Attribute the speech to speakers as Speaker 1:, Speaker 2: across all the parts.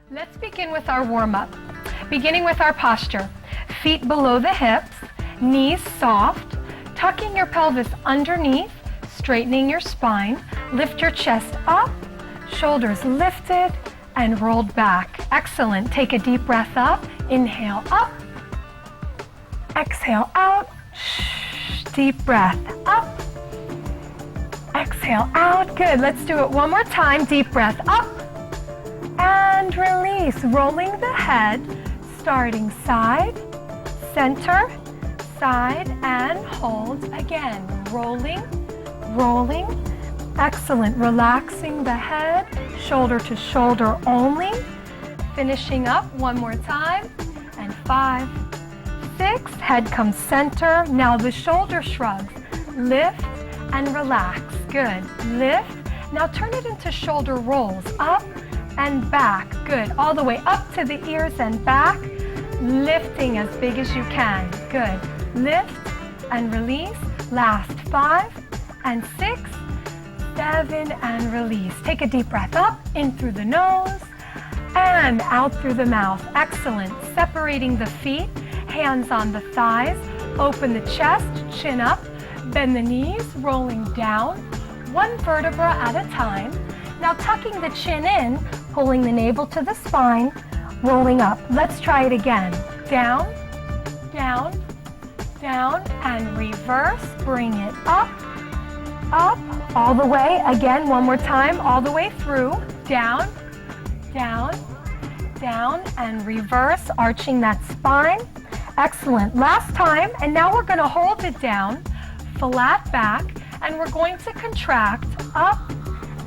Speaker 1: Let's begin with our warm-up. Beginning with our posture. Feet below the hips, knees soft, tucking your pelvis underneath, straightening your spine, lift your chest up, shoulders lifted and rolled back. Excellent. Take a deep breath up, inhale up, exhale out, deep breath up, exhale out. Good. Let's do it one more time. Deep breath up and release. Rolling the head, starting side, center, side, and hold. Again, rolling, rolling. Excellent. Relaxing the head, shoulder to shoulder only. Finishing up one more time. And 5, 6. Head comes center. Now the shoulder shrugs. Lift and relax. Good. Lift. Now turn it into shoulder rolls. Up and back. Good. All the way up to the ears and back. Lifting as big as you can. Good. Lift and release. Last 5 and 6, 7, and release. Take a deep breath up, in through the nose, and out through the mouth. Excellent. Separating the feet, hands on the thighs, open the chest, chin up, bend the knees, rolling down, one vertebra at a time. Now tucking the chin in, pulling the navel to the spine, rolling up. Let's try it again. Down, down, down, and reverse. Bring it up, up, all the way. Again, one more time, all the way through. Down, down, down, and reverse, arching that spine. Excellent. Last time, and now we're going to hold it down, flat back, and we're going to contract up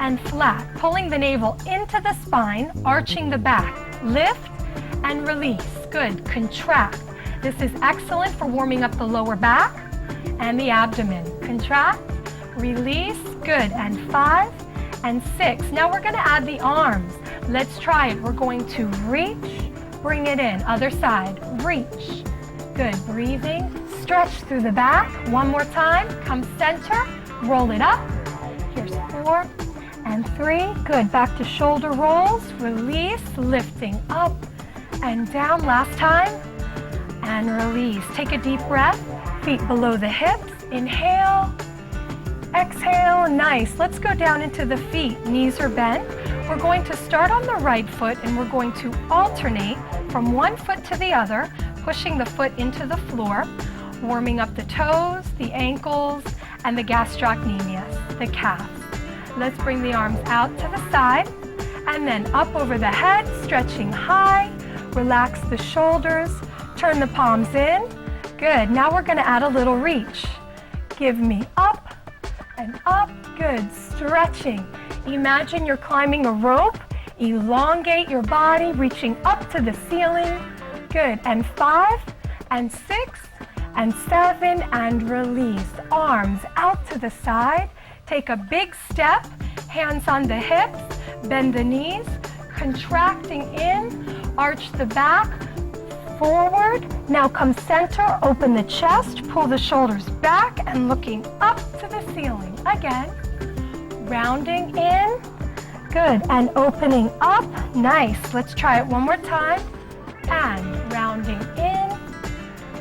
Speaker 1: and flat, pulling the navel into the spine, arching the back. Lift and release. Good. Contract. This is excellent for warming up the lower back and the abdomen. Contract, release. Good. And 5 and 6. Now we're going to add the arms. Let's try it. We're going to reach, bring it in. Other side. Reach. Good. Breathing. Stretch through the back. One more time. Come center. Roll it up. Here's 4 and 3. Good. Back to shoulder rolls. Release. Lifting up and down. Last time. And release. Take a deep breath. Feet below the hips. Inhale. Exhale. Nice. Let's go down into the feet. Knees are bent. We're going to start on the right foot and we're going to alternate from one foot to the other, pushing the foot into the floor, warming up the toes, the ankles, and the gastrocnemius, the calves. Let's bring the arms out to the side and then up over the head, stretching high. Relax the shoulders. Turn the palms in. Good. Now we're going to add a little reach. Give me up and up. Good. Stretching. Imagine you're climbing a rope. Elongate your body, reaching up to the ceiling. Good. And 5 and 6 and 7 and release. Arms out to the side. Take a big step. Hands on the hips. Bend the knees. Contracting in. Arch the back. Forward. Now come center. Open the chest. Pull the shoulders back and looking up to the ceiling. Again. Rounding in. Good. And opening up. Nice. Let's try it one more time. And rounding in.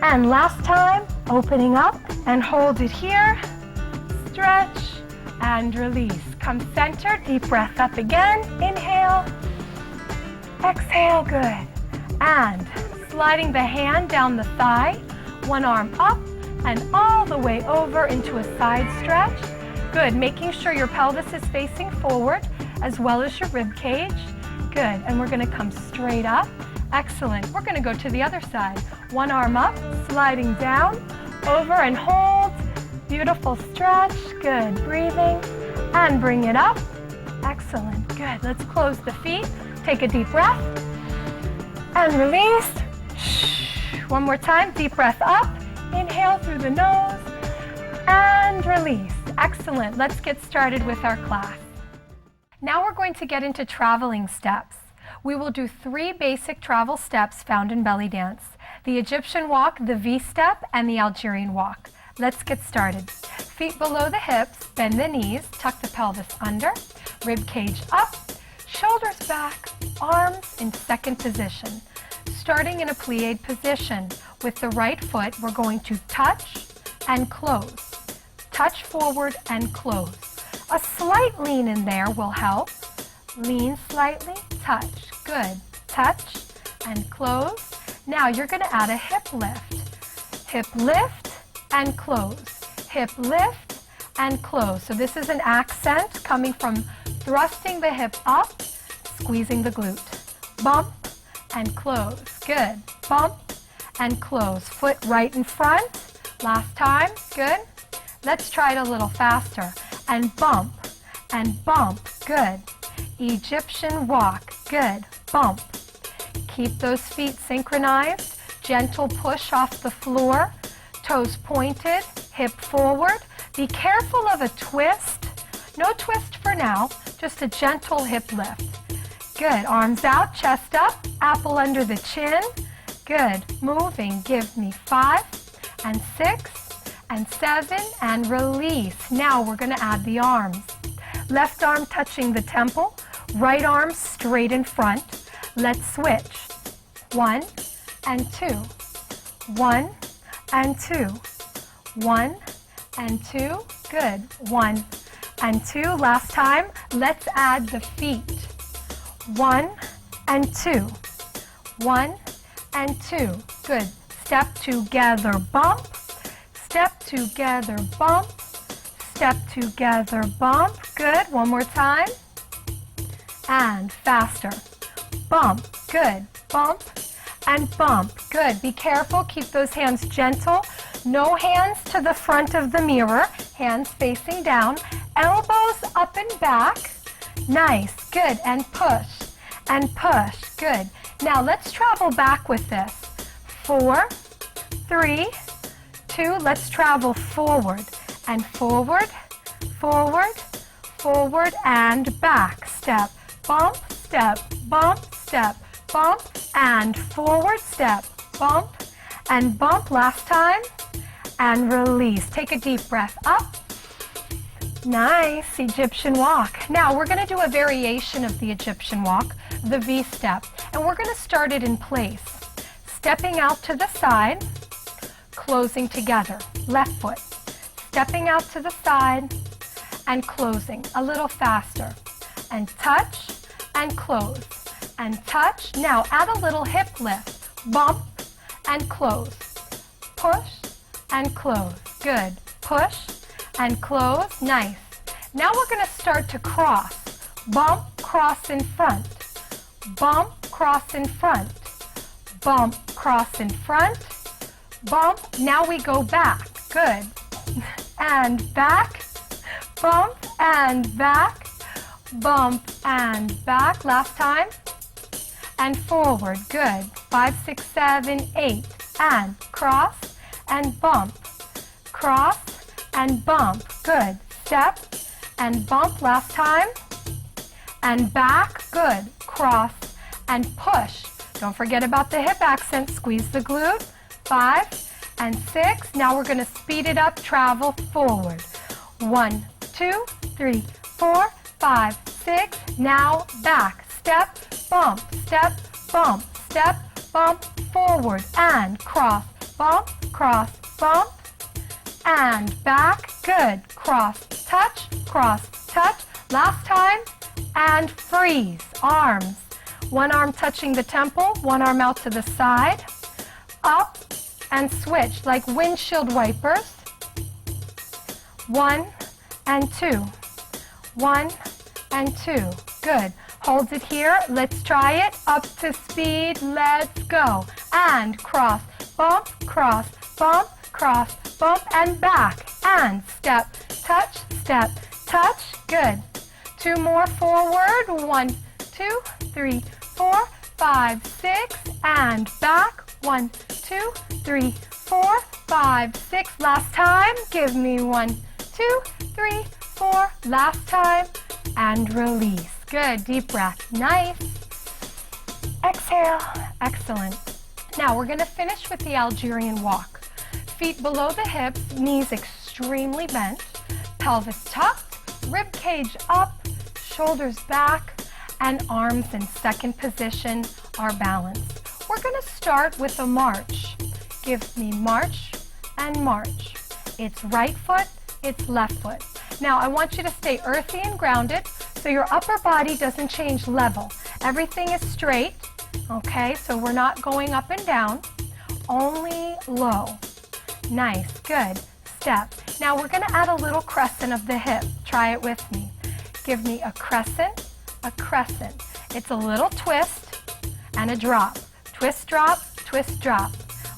Speaker 1: And last time. Opening up and hold it here. Stretch and release. Come center. Deep breath up again. Inhale. Exhale. Good. And sliding the hand down the thigh. One arm up and all the way over into a side stretch. Good. Making sure your pelvis is facing forward as well as your rib cage. Good. And we're going to come straight up. Excellent. We're going to go to the other side. One arm up, sliding down, over and hold. Beautiful stretch. Good. Breathing and bring it up. Excellent. Good. Let's close the feet. Take a deep breath and release. One more time. Deep breath up. Inhale through the nose and release. Excellent. Let's get started with our class. Now we're going to get into traveling steps. We will do 3 basic travel steps found in belly dance: the Egyptian walk, the V-step, and the Algerian walk. Let's get started. Feet below the hips, bend the knees, tuck the pelvis under, rib cage up, shoulders back, arms in second position. Starting in a plied position. With the right foot, we're going to touch and close. Touch forward and close. A slight lean in there will help. Lean slightly, touch. Good. Touch and close. Now you're going to add a hip lift. Hip lift and close. Hip lift and close. So this is an accent coming from thrusting the hip up, squeezing the glute. Bump and close. Good. Bump and close. Foot right in front. Last time. Good. Let's try it a little faster. And bump and bump. Good. Egyptian walk. Good. Bump. Keep those feet synchronized. Gentle push off the floor. Toes pointed. Hip forward. Be careful of a twist. No twist for now. Just a gentle hip lift. Good. Arms out, chest up, apple under the chin. Good. Moving. Give me 5 and 6 and 7 and release. Now we're going to add the arms. Left arm touching the temple. Right arm straight in front. Let's switch. 1 and 2. 1 and 2. 1 and 2. Good. 1 and 2. Last time. Let's add the feet. 1 and 2. 1 and 2. Good. Step together, bump. Step together, bump. Step together, bump. Good. One more time. And faster. Bump. Good. Bump and bump. Good. Be careful. Keep those hands gentle. No hands to the front of the mirror. Hands facing down. Elbows up and back. Nice. Good. And push. And push. Good. Now let's travel back with this. 4, 3, 2. Let's travel forward. And forward, forward, forward, and back. Step, bump, step, bump, step, bump, and forward, step, bump, and bump. Last time. And release. Take a deep breath up. Nice. Egyptian walk. Now we're going to do a variation of the Egyptian walk, the V step. And we're going to start it in place. Stepping out to the side, closing together. Left foot. Stepping out to the side and closing. A little faster. And touch and close. And touch. Now add a little hip lift. Bump and close. Push and close. Good. Push and close. Nice. Now we're going to start to cross. Bump, cross in front. Bump, cross in front. Bump, cross in front. Bump. Now we go back. Good. And back. Bump and back. Bump and back. Last time. And forward. Good. 5, 6, 7, 8. And cross and bump. Cross and bump. Good. Step and bump. Last time. And back. Good. Cross and push. Don't forget about the hip accent. Squeeze the glute. 5 and 6. Now we're going to speed it up. Travel forward. 1, 2, 3, 4, 5, 6. Now back. Step, bump, step, bump, step, bump, forward, and cross, bump, bump, and back. Good. Cross, touch, touch. Last time. And freeze. Arms. One arm touching the temple, one arm out to the side. Up and switch like windshield wipers. 1 and 2. 1 and 2. Good. Hold it here. Let's try it. Up to speed. Let's go. And cross, bump, bump, and back. And step, touch, touch. Good. 2 more forward. 1, 2, 3, 4, 5, 6. And back. 1, 2, 3, 4, 5, 6. Last time. Give me 1, 2, 3, 4. Last time. And release. Good. Deep breath. Nice. Exhale. Excellent. Now we're going to finish with the Algerian walk. Feet below the hips, knees extremely bent, pelvis tucked, rib cage up, shoulders back, and arms in second position are balanced. We're going to start with a march. Give me march and march. It's right foot, it's left foot. Now I want you to stay earthy and grounded so your upper body doesn't change level. Everything is straight, okay? So we're not going up and down, only low. Nice, good. Step. Now we're going to add a little crescent of the hip. Try it with me. Give me a crescent, a crescent. It's a little twist and a drop. Twist, drop, twist, drop.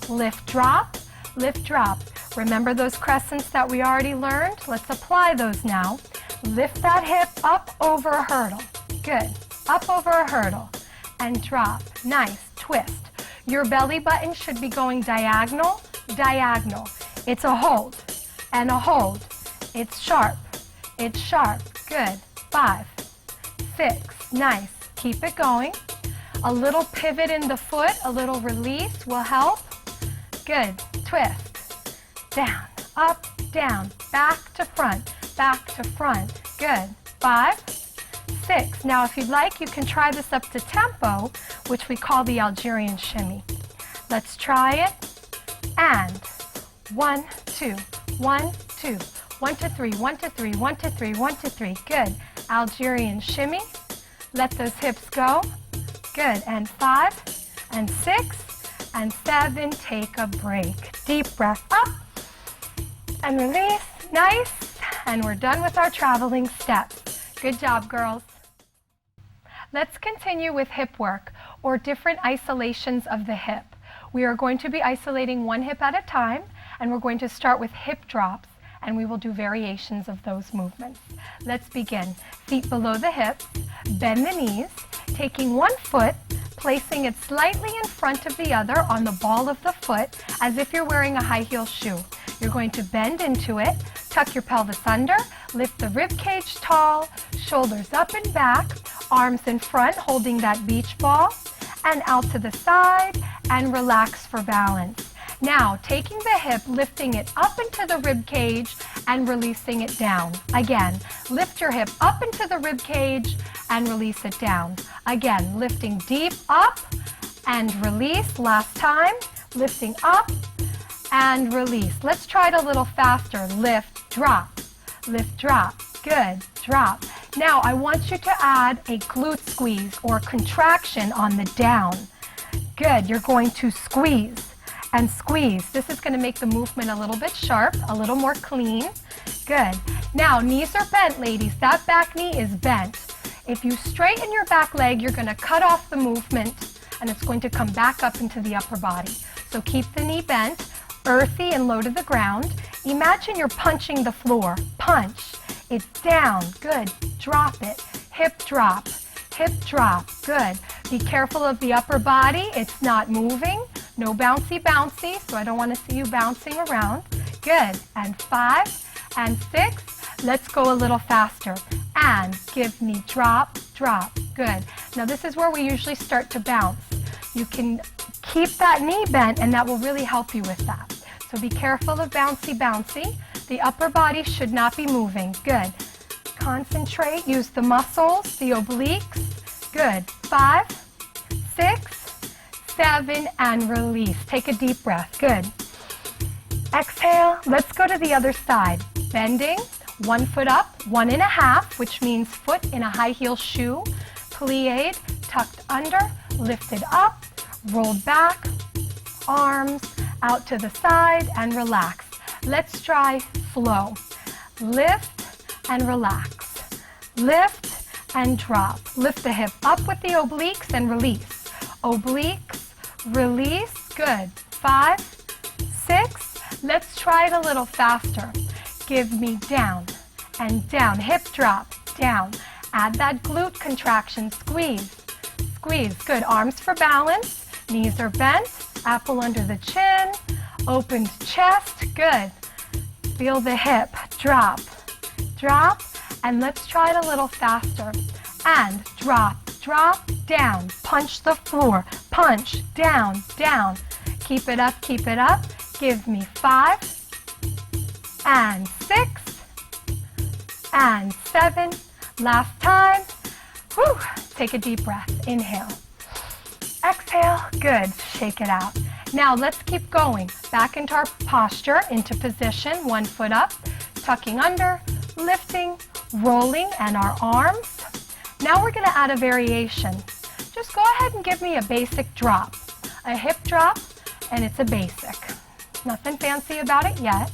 Speaker 1: Lift, drop, lift, drop. Remember those crescents that we already learned? Let's apply those now. Lift that hip up over a hurdle. Good. Up over a hurdle. And drop. Nice. Twist. Your belly button should be going diagonal, diagonal. It's a hold and a hold. It's sharp. It's sharp. Good. 5, 6. Nice. Keep it going. A little pivot in the foot, a little release will help. Good. Twist. Down, up, down, back to front, back to front. Good. 5, 6. Now if you'd like, you can try this up to tempo, which we call the Algerian shimmy. Let's try it. And 1, 2, 1, 2, 1 to 3, 1 to 3, 1 to 3, 1 to 3. Good. Algerian shimmy. Let those hips go. Good. And 5, and 6, and 7. Take a break. Deep breath up. And release. Nice. And we're done with our traveling steps. Good job, girls. Let's continue with hip work, or different isolations of the hip. We are going to be isolating one hip at a time, and we're going to start with hip drops, and we will do variations of those movements. Let's begin. Feet below the hips, bend the knees, taking one foot, placing it slightly in front of the other on the ball of the foot, as if you're wearing a high heel shoe. You're going to bend into it, tuck your pelvis under, lift the rib cage tall, shoulders up and back, arms in front holding that beach ball, and out to the side, and relax for balance. Now, taking the hip, lifting it up into the rib cage and releasing it down. Again, lift your hip up into the rib cage and release it down. Again, lifting deep up and release. Last time, lifting up and release. Let's try it a little faster. Lift, drop, good, drop. Now I want you to add a glute squeeze or contraction on the down. Good, you're going to squeeze and squeeze. This is going to make the movement a little bit sharp, a little more clean. Good. Now knees are bent, ladies. That back knee is bent. If you straighten your back leg, you're going to cut off the movement and it's going to come back up into the upper body. So keep the knee bent, earthy and low to the ground. Imagine you're punching the floor. Punch. It's down. Good. Drop it. Hip drop. Hip drop. Good. Be careful of the upper body. It's not moving. No bouncy bouncy, so I don't want to see you bouncing around. Good. And 5 and 6. Let's go a little faster. And give me drop, drop. Good. Now this is where we usually start to bounce. You can keep that knee bent and that will really help you with that. So be careful of bouncy bouncy. The upper body should not be moving. Good. Concentrate, use the muscles, the obliques. Good. 5, 6, 7, and release. Take a deep breath. Good. Exhale. Let's go to the other side. Bending, 1 foot up, 1.5, which means foot in a high heel shoe. Plied, tucked under, lifted up, rolled back, arms out to the side, and relax. Let's try flow. Lift and relax. Lift and drop. Lift the hip up with the obliques and release. Obliques, release. Good. 5, 6. Let's try it a little faster. Give me down and down. Hip drop, down. Add that glute contraction. Squeeze. Squeeze. Good. Arms for balance. Knees are bent. Apple under the chin. Opened chest. Good. Feel the hip. Drop. Drop. And let's try it a little faster. And drop. Drop. Down. Punch the floor. Punch. Down. Down. Keep it up. Keep it up. Give me 5 and 6 and 7. Last time. Whew. Take a deep breath. Inhale. Exhale. Good. Shake it out. Now let's keep going. Back into our posture, into position, 1 foot up, tucking under, lifting, rolling, and our arms. Now we're going to add a variation. Just go ahead and give me a basic drop. A hip drop, and it's a basic. Nothing fancy about it yet.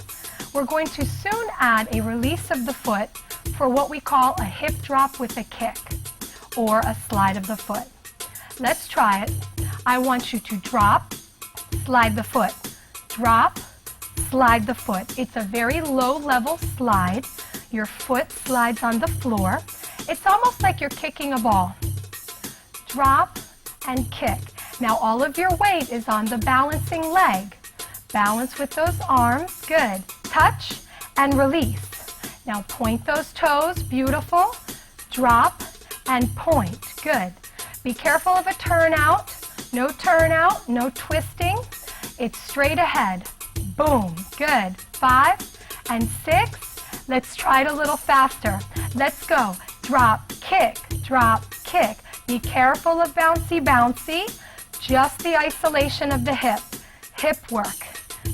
Speaker 1: We're going to soon add a release of the foot for what we call a hip drop with a kick, or a slide of the foot. Let's try it. I want you to drop, slide the foot, drop, slide the foot. It's a very low level slide. Your foot slides on the floor. It's almost like you're kicking a ball. Drop and kick. Now all of your weight is on the balancing leg. Balance with those arms. Good. Touch and release. Now point those toes. Beautiful. Drop and point. Good. Be careful of a turnout. No turnout, no twisting. It's straight ahead. Boom. Good. 5 and 6. Let's try it a little faster. Let's go. Drop, kick, drop, kick. Be careful of bouncy, bouncy. Just the isolation of the hip. Hip work.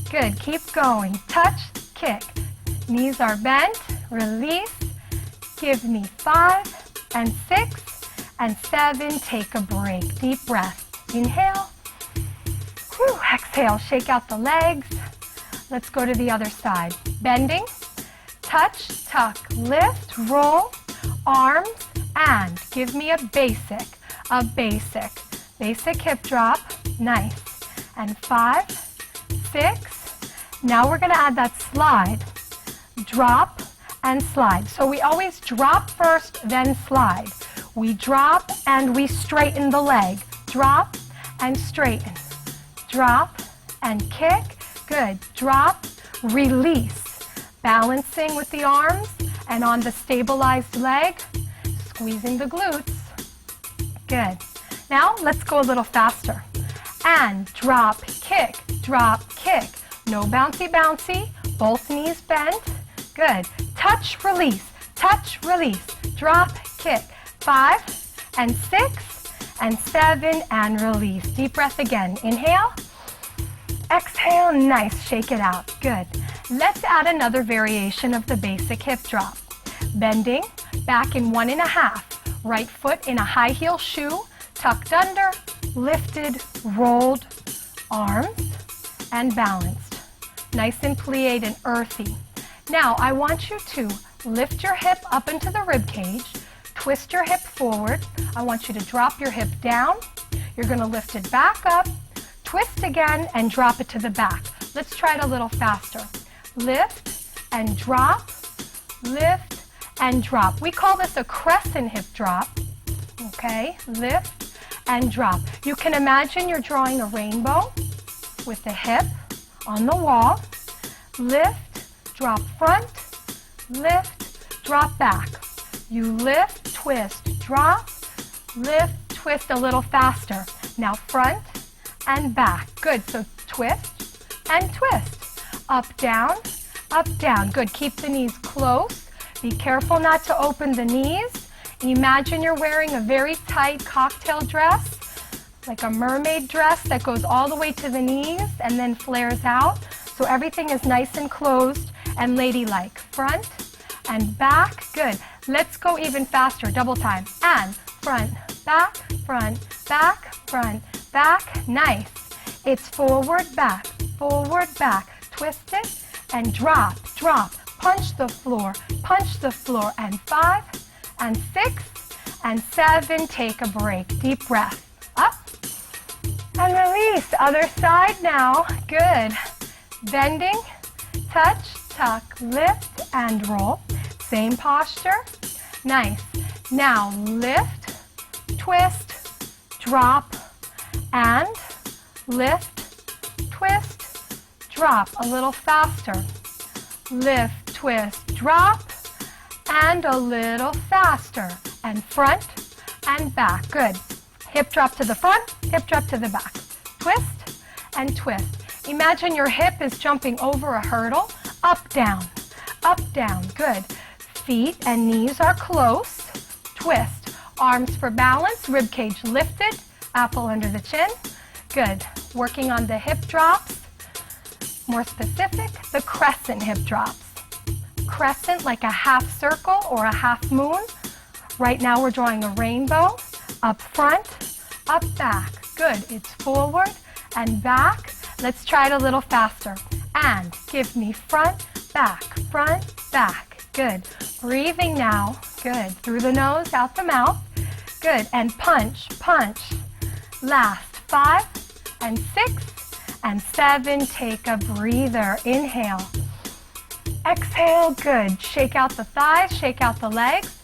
Speaker 1: Good. Keep going. Touch, kick. Knees are bent. Release. Give me 5 and 6 and 7. Take a break. Deep breath. Inhale. Whew. Exhale. Shake out the legs. Let's go to the other side. Bending. Touch, tuck, lift, roll, arms, and give me a basic. Basic hip drop. Nice. And 5, 6. Now we're going to add that slide. Drop and slide. So we always drop first, then slide. We drop and we straighten the leg. Drop and straighten. Drop and kick. Good. Drop, release. Balancing with the arms and on the stabilized leg, squeezing the glutes. Good. Now let's go a little faster. And drop, kick, drop, kick. No bouncy, bouncy. Both knees bent. Good. Touch, release, drop, kick. 5 and 6 and 7 and release. Deep breath again. Inhale. Exhale. Nice. Shake it out. Good. Let's add another variation of the basic hip drop. Bending, back in 1.5. Right foot in a high heel shoe, tucked under, lifted, rolled, arms, and balanced. Nice and plied and earthy. Now I want you to lift your hip up into the rib cage, twist your hip forward. I want you to drop your hip down. You're going to lift it back up, twist again, and drop it to the back. Let's try it a little faster. Lift and drop, lift and drop. We call this a crescent hip drop. Okay, lift and drop. You can imagine you're drawing a rainbow with the hip on the wall. Lift, drop front, lift, drop back. You lift, twist, drop, lift, twist a little faster. Now front and back. Good, so twist and twist. Up, down, up, down. Good. Keep the knees close. Be careful not to open the knees. Imagine you're wearing a very tight cocktail dress, like a mermaid dress that goes all the way to the knees and then flares out. So everything is nice and closed and ladylike. Front and back. Good. Let's go even faster. Double time. And front, back, front, back, front, back. Nice. It's forward, back, twist it and drop, drop, punch the floor, and 5 and 6 and 7, take a break, deep breath, up and release, other side now, good, bending, touch, tuck, lift and roll, same posture, nice, now lift, twist, drop and lift, twist, drop a little faster. Lift, twist, drop, and a little faster. And front and back. Good. Hip drop to the front, hip drop to the back. Twist and twist. Imagine your hip is jumping over a hurdle. Up, down, up, down. Good. Feet and knees are close. Twist. Arms for balance, rib cage lifted, apple under the chin. Good. Working on the hip drops. More specific, the crescent hip drops. Crescent like a half circle or a half moon. Right now we're drawing a rainbow. Up front, up back. Good. It's forward and back. Let's try it a little faster. And give me front, back, front, back. Good. Breathing now. Good. Through the nose, out the mouth. Good. And punch, punch. Last. 5 and 6 and 7. Take a breather. Inhale. Exhale. Good. Shake out the thighs, shake out the legs.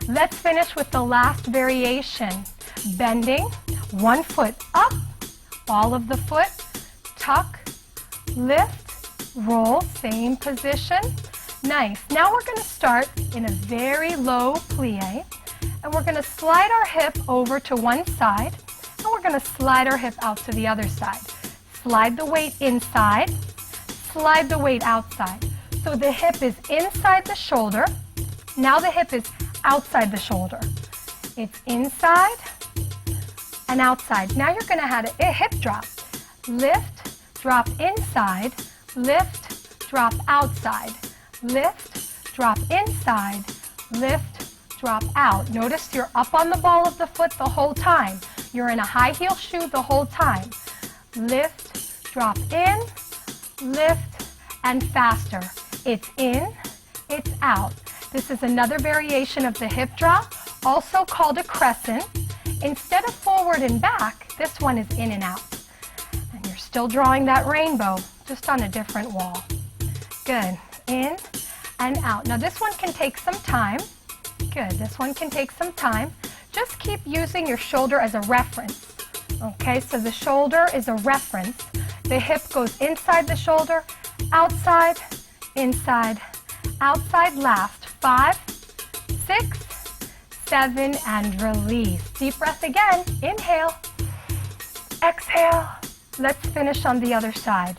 Speaker 1: Let's finish with the last variation. Bending, one foot up, ball of the foot, tuck, lift, roll, same position. Nice. Now we're going to start in a very low plie, and we're going to slide our hip over to one side, and we're going to slide our hip out to the other side. Slide the weight inside, slide the weight outside. So the hip is inside the shoulder. Now the hip is outside the shoulder. It's inside and outside. Now you're going to have a hip drop. Lift, drop inside, lift, drop outside. Lift, drop inside, lift, drop out. Notice you're up on the ball of the foot the whole time. You're in a high heel shoe the whole time. Lift, drop in, lift, and faster. It's in, it's out. This is another variation of the hip drop, also called a crescent. Instead of forward and back, this one is in and out. And you're still drawing that rainbow, just on a different wall. Good. In and out. Now this one can take some time. Good. This one can take some time. Just keep using your shoulder as a reference. Okay, so the shoulder is a reference. The hip goes inside the shoulder, outside, inside, outside. Last. 5, 6, 7, and release. Deep breath again. Inhale. Exhale. Let's finish on the other side.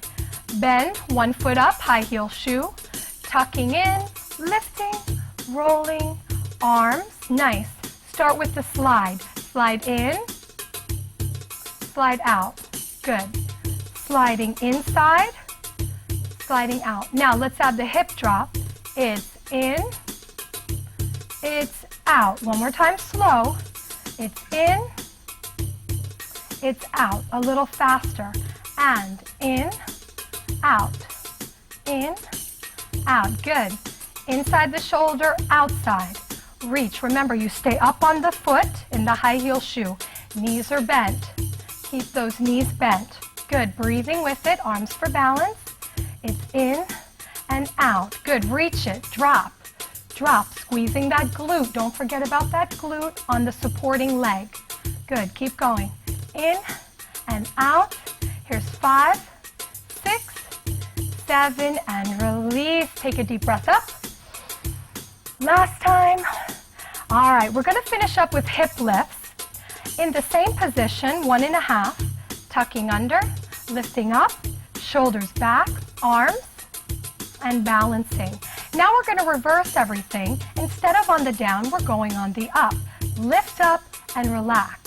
Speaker 1: Bend, one foot up, high heel shoe. Tucking in, lifting, rolling, arms. Nice. Start with the slide. Slide in, slide out. Good. Sliding inside, sliding out. Now let's add the hip drop. It's in, it's out. One more time, slow. It's in, it's out. A little faster. And in, out, in, out. Good. Inside the shoulder, outside. Reach. Remember, you stay up on the foot in the high heel shoe. Knees are bent. Keep those knees bent. Good. Breathing with it. Arms for balance. It's in and out. Good. Reach it. Drop. Drop. Squeezing that glute. Don't forget about that glute on the supporting leg. Good. Keep going. In and out. Here's 5, 6, 7, and release. Take a deep breath up. Last time. All right, we're going to finish up with hip lifts. In the same position, 1.5, tucking under, lifting up, shoulders back, arms, and balancing. Now we're going to reverse everything. Instead of on the down, we're going on the up. Lift up and relax.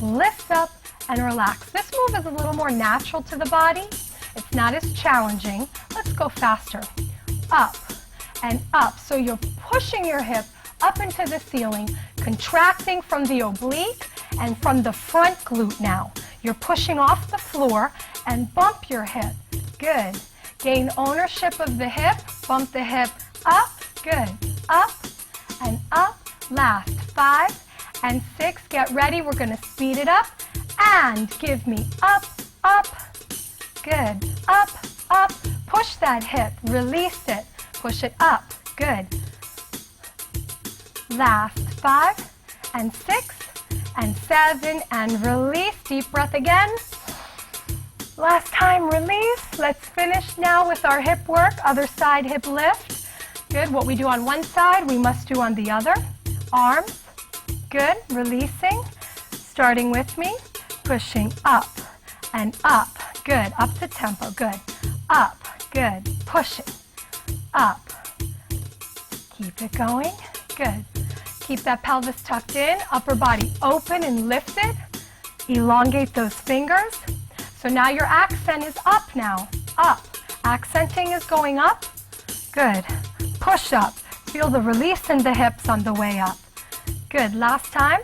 Speaker 1: Lift up and relax. This move is a little more natural to the body. It's not as challenging. Let's go faster. Up and up. So you're pushing your hip up into the ceiling, contracting from the oblique and from the front glute now. You're pushing off the floor and bump your hip. Good. Gain ownership of the hip. Bump the hip up. Good. Up and up. Last. 5 and 6. Get ready. We're going to speed it up. And give me up, up. Good. Up, up. Push that hip. Release it. Push it up. Good. Last. 5 and 6 and 7 and release. Deep breath again. Last time, release. Let's finish now with our hip work. Other side hip lift. Good. What we do on one side, we must do on the other. Arms. Good. Releasing. Starting with me. Pushing up and up. Good. Up the tempo. Good. Up. Good. Pushing. Up. Keep it going. Good. Keep that pelvis tucked in, upper body open and lifted. Elongate those fingers. So now your accent is up now, up. Accenting is going up. Good. Push up. Feel the release in the hips on the way up. Good. Last time.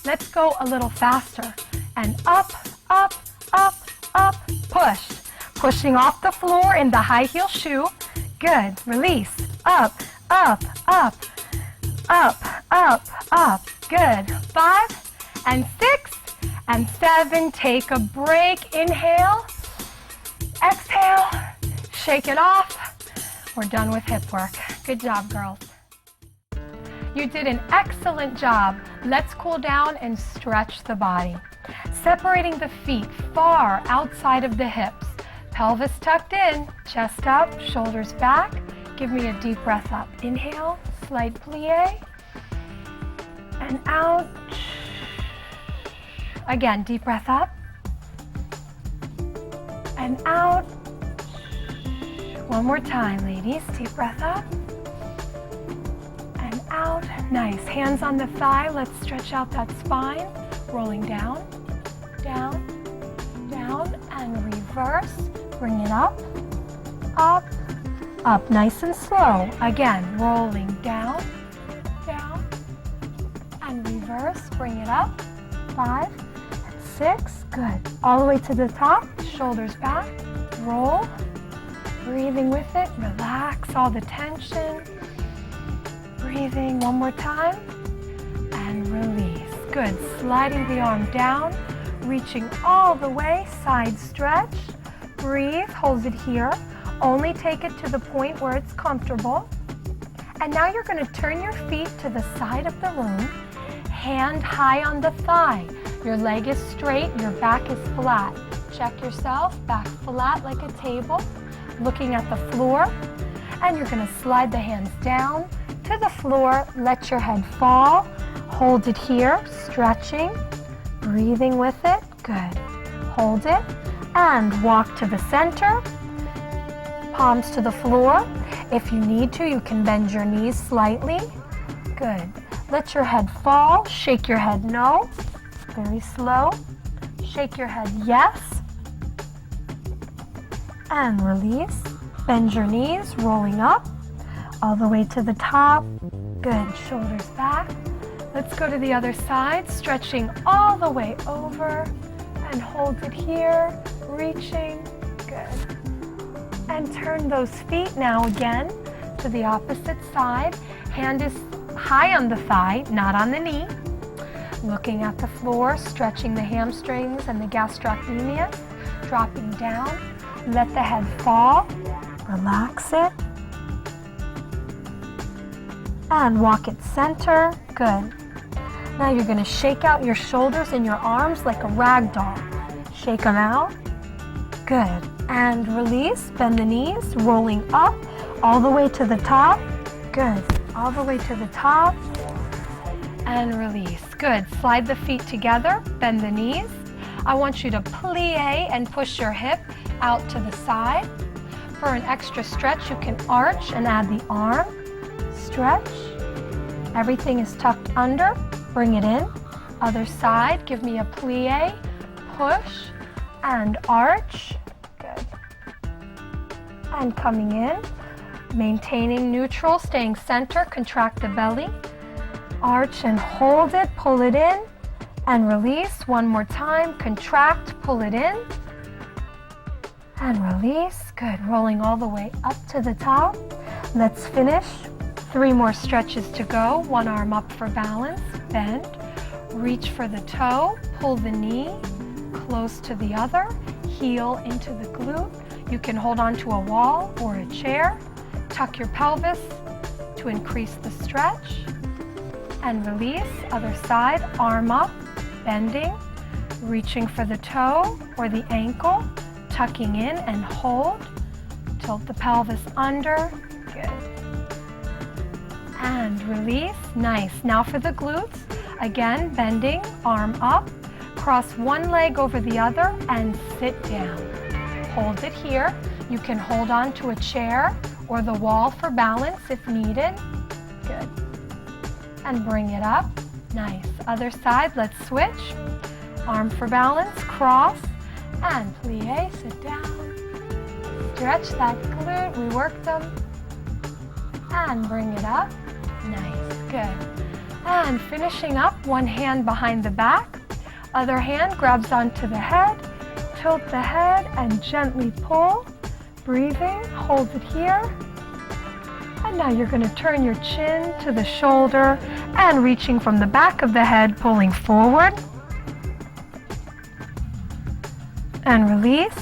Speaker 1: Let's go a little faster. And up, up, up, up, push. Pushing off the floor in the high heel shoe. Good. Release. Up, up, up, up, up, up. Good. 5 and 6 and 7. Take a break. Inhale. Exhale. Shake it off. We're done with hip work. Good job, girls. You did an excellent job. Let's cool down and stretch the body. Separating the feet far outside of the hips. Pelvis tucked in, chest up, shoulders back. Give me a deep breath up. Inhale, slight plie. And out. Again, deep breath up. And out. One more time, ladies. Deep breath up. And out. Nice. Hands on the thigh. Let's stretch out that spine. Rolling down, down, down, and reverse. Bring it up, up, up. Nice and slow. Again, rolling down, down, and reverse. Bring it up. 5 and 6. Good. All the way to the top. Shoulders back. Roll. Breathing with it. Relax all the tension. Breathing one more time. And release. Good. Sliding the arm down. Reaching all the way. Side stretch. Breathe. Hold it here. Only take it to the point where it's comfortable. And now you're going to turn your feet to the side of the room. Hand high on the thigh. Your leg is straight. Your back is flat. Check yourself. Back flat like a table. Looking at the floor. And you're going to slide the hands down to the floor. Let your head fall. Hold it here. Stretching. Breathing with it. Good. Hold it. And walk to the center. Palms to the floor. If you need to, you can bend your knees slightly. Good. Let your head fall. Shake your head no. Very slow. Shake your head yes. And release. Bend your knees, rolling up. All the way to the top. Good. Shoulders back. Let's go to the other side. Stretching all the way over. And hold it here. Reaching. Good. And turn those feet now again to the opposite side. Hand is high on the thigh, not on the knee. Looking at the floor, stretching the hamstrings and the gastrocnemius. Dropping down. Let the head fall. Relax it. And walk it center. Good. Now you're going to shake out your shoulders and your arms like a rag doll. Shake them out. Good. And release. Bend the knees. Rolling up all the way to the top. Good. All the way to the top. And release. Good. Slide the feet together. Bend the knees. I want you to plie and push your hip out to the side. For an extra stretch, you can arch and add the arm. Stretch. Everything is tucked under. Bring it in. Other side. Give me a plie. Push. And arch. Good. And coming in. Maintaining neutral. Staying center. Contract the belly. Arch and hold it. Pull it in. And release. One more time. Contract. Pull it in. And release. Good. Rolling all the way up to the top. Let's finish. 3 more stretches to go. One arm up for balance. Bend. Reach for the toe. Pull the knee close to the other. Heel into the glute. You can hold on to a wall or a chair. Tuck your pelvis to increase the stretch. And release. Other side. Arm up. Bending. Reaching for the toe or the ankle. Tucking in and hold. Tilt the pelvis under. Good. And release. Nice. Now for the glutes. Again, bending, arm up. Cross one leg over the other and sit down. Hold it here. You can hold on to a chair or the wall for balance if needed. Good. and bring it up. Nice. Other side, let's switch. Arm for balance, cross, and plie, sit down. Stretch that glute, we worked them. And bring it up. Nice, good. And finishing up, one hand behind the back. Other hand grabs onto the head. Tilt the head and gently pull. Breathing, hold it here. And now you're going to turn your chin to the shoulder and reaching from the back of the head, pulling forward. And release.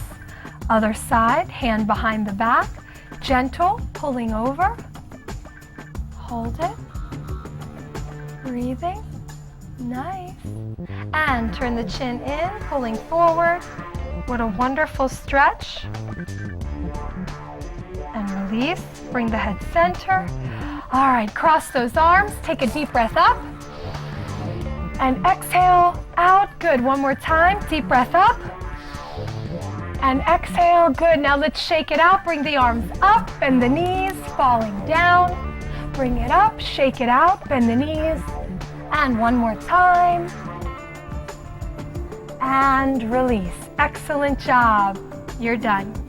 Speaker 1: Other side, hand behind the back. Gentle, pulling over. Hold it. Breathing. Nice. And turn the chin in, pulling forward. What a wonderful stretch. And release. Bring the head center. All right, cross those arms. Take a deep breath up. And exhale out. Good. One more time. Deep breath up. And exhale. Good. Now let's shake it out. Bring the arms up. Bend the knees. Falling down. Bring it up. Shake it out. Bend the knees. And one more time. And release. Excellent job. You're done.